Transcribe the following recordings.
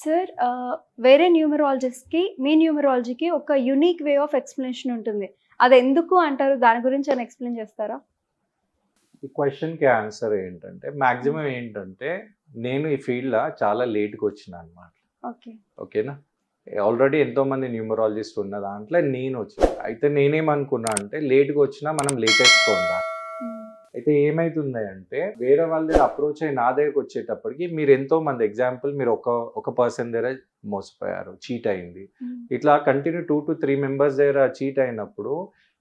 Sir వేరే న్యూమరాలజిస్ట్‌కి, మీ న్యూమరాలజీకి ఒక unique way of explanation ఉంటుంది. అదెందుకు అంటారు? దాని గురించి ఏమైనా ఎక్స్‌ప్లెయిన్ చేస్తారా? ఈ క్వశ్చన్‌కి ఆన్సర్ ఏంటంటే, మాక్సిమం ఏంటంటే, నేను ఈ ఫీల్డ్‌లో చాలా లేట్‌గా వచ్చినా అనమాట. ఓకే. ఓకేనా? ఆల్రెడీ ఎంతోమంది న్యూమరాలజిస్ట్ ఉన్న దాంట్లో నేను వచ్చాను. అయితే నేనేమనుకున్నా అంటే, లేట్‌గా వచ్చినా మనం లేటెస్ట్‌గా ఉండాలి. అయితే ఏమైతుంది అంటే, వేరే వాళ్ళ దగ్గర అప్రోచ్ అయ్యి నా దగ్గరికి వచ్చేటప్పటికి మీరు ఎంతోమంది ఎగ్జాంపుల్ మీరు ఒక పర్సన్ దగ్గర మోసపోయారు, చీట్ అయింది. ఇట్లా కంటిన్యూ 2-3 మెంబర్స్ దగ్గర చీట్ అయినప్పుడు,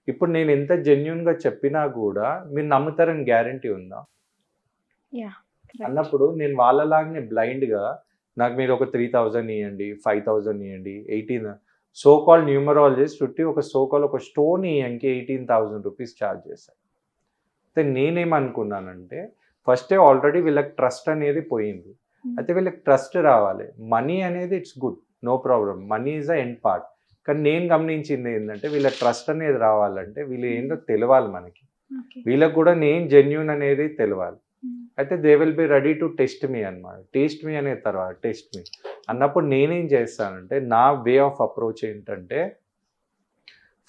ఇప్పుడు నేను ఎంత జెన్యూన్‌గా చెప్పినా కూడా మీరు నమ్ముతారని గ్యారంటీ ఉందా? యాహ్! అన్నప్పుడు నేను వాళ్ళలాగానే బ్లైండ్‌గా నాకు మీరు ఒక 3000 ఇయ్యండి, 5000 ఇయ్యండి, 18 సో కాల్డ్ న్యూమరాలజిస్ట్ చుట్టి ఒక సో కాల్డ్ ఒక స్టోన్ ఇయ్యంకి ₹18,000 చార్జ్ చేశారు. అయితే నేనేమనుకున్నానంటే, ఫస్టే ఆల్రెడీ వీళ్ళకి ట్రస్ట్ అనేది పోయింది. అయితే వీళ్ళకి ట్రస్ట్ రావాలి. మనీ అనేది it's good, no problem. Money is the end part. కానీ నేను గమనించింది ఏంటంటే, వీళ్ళ ట్రస్ట్ అనేది రావాలంటే వీళ్ళు ఏంటో తెలవాలి మనకి. ఓకే. వీళ్ళకి కూడా నేను జెన్యూన్ అనేది తెలవాలి. అయితే they will be ready to test me అనమాట. టేస్ట్ మీ అనే తర్వాత టెస్ట్ మీ అన్నప్పుడు నేనేం చేస్తానంటే, నా వే ఆఫ్ అప్రోచ్ ఏంటంటే,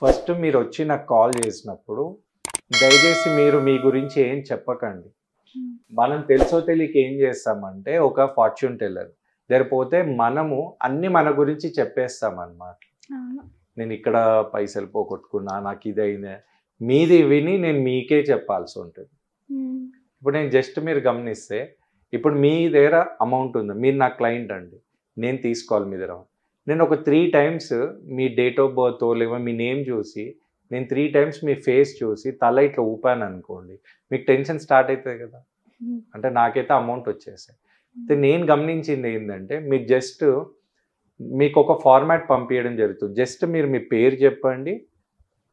ఫస్ట్ మీరు వచ్చి నాకు కాల్ చేసినప్పుడు దయచేసి మీరు మీ గురించి ఏం చెప్పకండి. మనం తెలుసో తెలియక ఏం చేస్తామంటే, ఒక ఫార్చ్యూన్ టెల్లర్ దగ్గర పోతే మనము అన్ని మన గురించి చెప్పేస్తామన్నమాట. అవును. నేను ఇక్కడ పైసలు పోగొట్టుకున్నా, నాకు ఇదైంది. మీది విని నేను మీకే చెప్పాల్సి ఉంటుంది. ఇప్పుడు నేను జస్ట్ మీరు గమనిస్తే, ఇప్పుడు మీ దగ్గర అమౌంట్ ఉంది. మీరు నా క్లయింట్ అండి. నేను తీసుకోవాలి మీ దగ్గర. నేను ఒక 3 టైమ్స్ మీ డేట్ ఆఫ్ బర్తో లేకపోతే మీ నేమ్ చూసి, నేను 3 టైమ్స్ మీ ఫేస్ చూసి తల ఇట్లా ఊపాననుకోండి, మీకు టెన్షన్ స్టార్ట్ అవుతుంది కదా! అంటే నాకైతే అమౌంట్ వచ్చేసాయి. అయితే నేను గమనించింది ఏంటంటే, మీరు జస్ట్ మీకు ఒక ఫార్మాట్ పంపించడం జరుగుతుంది. జస్ట్ మీరు మీ పేరు చెప్పండి.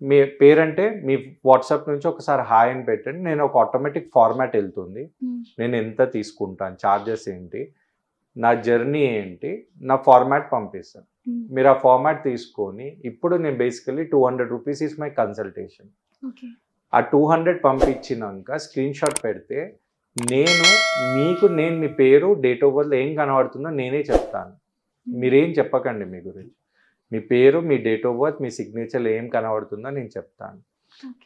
మీ పేరంటే మీ వాట్సాప్ నుంచి ఒకసారి హాయ్ అని పెట్టండి. నేను ఒక ఆటోమేటిక్ ఫార్మాట్ వెళ్తుంది. నేను ఎంత తీసుకుంటాను, చార్జెస్ ఏంటి, నా జర్నీ ఏంటి, నా ఫార్మాట్ పంపిస్తాను. మీరు ఆ ఫార్మాట్ తీసుకొని ఇప్పుడు నేను basically ₹200 is my consultation. Okay. ఆ 200 పంపించినాక స్క్రీన్ షాట్ పెడితే నేను మీ పేరు, డేట్ ఆఫ్ బర్త్ ఏం కనబడుతుందో నేనే చెప్తాను. మీరేం చెప్పకండి మీ గురించి. మీ పేరు, మీ డేట్ ఆఫ్ బర్త్, మీ సిగ్నేచర్లో ఏం కనబడుతుందో నేను చెప్తాను.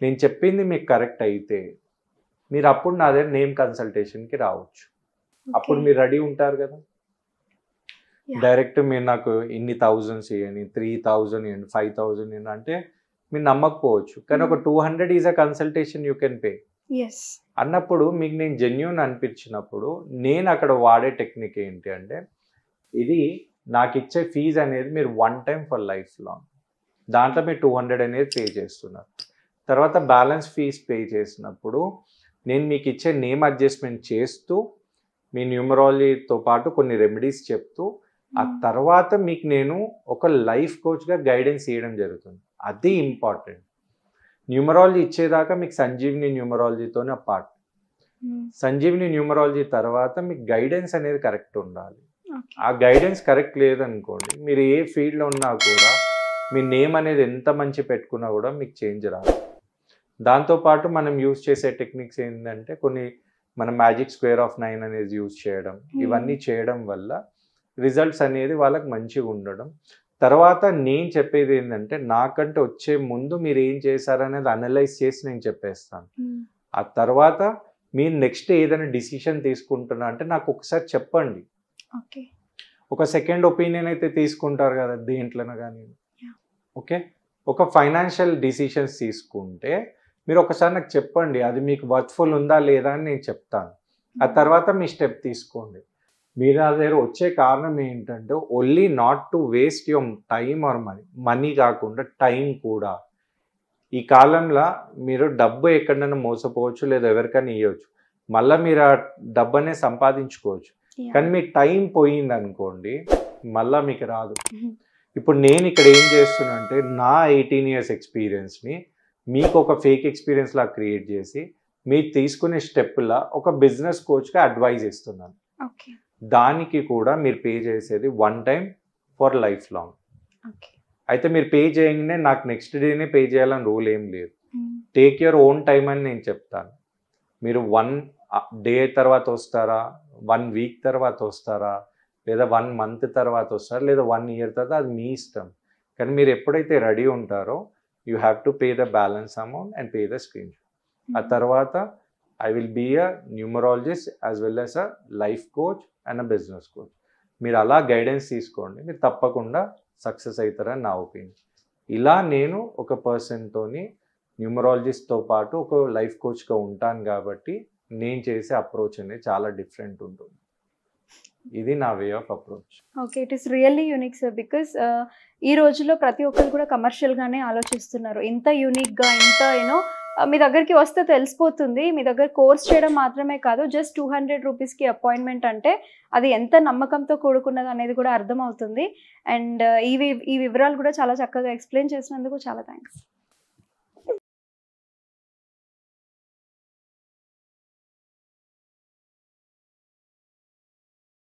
నేను చెప్పింది మీకు కరెక్ట్ అయితే మీరు అప్పుడు నా దగ్గర నేమ్ కన్సల్టేషన్కి రావచ్చు. అప్పుడు మీరు రెడీ ఉంటారు కదా! డైరెక్ట్ మీరు నాకు ఇన్ని థౌజండ్స్ ఇవ్వండి, 3000 ఇవ్వండి, 5000 ఇవ్వండి అంటే మీరు నమ్మకపోవచ్చు. కానీ ఒక 200 is a consultation you can pay. Yes. అన్నప్పుడు మీకు నేను జెన్యూన్ అనిపించినప్పుడు నేను అక్కడ వాడే టెక్నిక్ ఏంటి అంటే, ఇది నాకు ఇచ్చే ఫీజ్ అనేది మీరు one time for life long. దాంట్లో మీరు 200 అనేది పే చేస్తున్నారు. తర్వాత బ్యాలెన్స్ ఫీజ్ పే చేసినప్పుడు నేను మీకు ఇచ్చే నేమ్ అడ్జస్ట్మెంట్ చేస్తూ, మీ న్యూమరాలజీతో పాటు కొన్ని రెమెడీస్ చెప్తూ, ఆ తర్వాత మీకు నేను ఒక లైఫ్ కోచ్గా గైడెన్స్ ఇవ్వడం జరుగుతుంది. అది ఇంపార్టెంట్. న్యూమరాలజీ ఇచ్చేదాకా మీకు సంజీవిని న్యూమరాలజీతోనే పార్ట్. సంజీవిని న్యూమరాలజీ తర్వాత మీకు గైడెన్స్ అనేది కరెక్ట్ ఉండాలి. ఆ గైడెన్స్ కరెక్ట్ లేదనుకోండి, మీరు ఏ ఫీల్డ్లో ఉన్నా కూడా మీ నేమ్ అనేది ఎంత మంచి పెట్టుకున్నా కూడా మీకు చేంజ్ రాదు. దాంతోపాటు మనం యూజ్ చేసే టెక్నిక్స్ ఏంటంటే, కొన్ని మనం మ్యాజిక్ స్క్వేర్ ఆఫ్ 9 అనేది యూజ్ చేయడం, ఇవన్నీ చేయడం వల్ల రిజల్ట్స్ అనేది వాళ్ళకి మంచిగా ఉండడం. తర్వాత నేను చెప్పేది ఏంటంటే, నాకంటే వచ్చే ముందు మీరు ఏం చేశారనేది అనలైజ్ చేసి నేను చెప్పేస్తాను. ఆ తర్వాత మీరు నెక్స్ట్ ఏదైనా డిసిషన్ తీసుకుంటున్నా అంటే నాకు ఒకసారి చెప్పండి. ఓకే. ఒక సెకండ్ ఒపీనియన్ అయితే తీసుకుంటారు కదా దేంట్లోనే కానీ. ఓకే. ఒక ఫైనాన్షియల్ డిసిషన్స్ తీసుకుంటే మీరు ఒకసారి నాకు చెప్పండి, అది మీకు వర్త్ఫుల్ ఉందా లేదా అని నేను చెప్తాను. ఆ తర్వాత మీ స్టెప్ తీసుకోండి. మీరు నా దగ్గర వచ్చే కారణం ఏంటంటే, only not to waste your time or money కాకుండా టైం కూడా. ఈ కాలంలో మీరు డబ్బు ఎక్కడైనా మోసపోవచ్చు, లేదా ఎవరికైనా ఇవ్వచ్చు. మళ్ళీ మీరు ఆ డబ్బనే సంపాదించుకోవచ్చు. కానీ మీ టైం పోయింది అనుకోండి, మళ్ళీ మీకు రాదు. ఇప్పుడు నేను ఇక్కడ ఏం చేస్తున్నా అంటే, నా 18 ఇయర్స్ ఎక్స్పీరియన్స్ని మీకు ఒక ఫేక్ ఎక్స్పీరియన్స్ లా క్రియేట్ చేసి, మీరు తీసుకునే స్టెప్లా ఒక బిజినెస్ కోచ్గా అడ్వైజ్ ఇస్తున్నాను. ఓకే. దానికి కూడా మీరు పే చేసేది one time for life long. అయితే మీరు పే చేయగానే నాకు నెక్స్ట్ డేనే పే చేయాలని రూల్ ఏం లేదు. టేక్ యువర్ ఓన్ టైం అని నేను చెప్తాను. మీరు 1 డే తర్వాత వస్తారా, 1 వీక్ తర్వాత వస్తారా, లేదా 1 మంత్ తర్వాత వస్తారు, లేదా 1 ఇయర్ తర్వాత, అది మీ ఇష్టం. కానీ మీరు ఎప్పుడైతే రెడీ ఉంటారో you have to pay the balance amount and pay the screen. ఆ తర్వాత I will be a numerologist as well as a life coach and a business coach. మీరు అలా గైడెన్స్ తీసుకోండి, మీరు తప్పకుండా సక్సెస్ అవుతారని నా ఒపీనియన్. ఇలా నేను ఒక పర్సన్తోని న్యూమరాలజిస్ట్తో పాటు ఒక లైఫ్ కోచ్గా ఉంటాను కాబట్టి నేను చేసే అప్రోచ్ అనేది చాలా డిఫరెంట్ ఉంటుంది. ఇది నా way of approach. Okay, it is really unique sir. Because ఈ రోజుల్లో ప్రతి ఒక్కరు కూడా కమర్షియల్గానే ఆలోచిస్తున్నారు. ఇంత యూనిక్గా, ఇంత యూనో మీ దగ్గరికి వస్తే తెలిసిపోతుంది. మీ దగ్గర కోర్స్ చేయడం మాత్రమే కాదు, జస్ట్ 200 రూపీస్కి అపాయింట్మెంట్ అంటే అది ఎంత నమ్మకంతో కూడుకున్నది అనేది కూడా అర్థమవుతుంది. అండ్ ఈ వివరాలు కూడా చాలా చక్కగా ఎక్స్ప్లెయిన్ చేసినందుకు చాలా థ్యాంక్స్.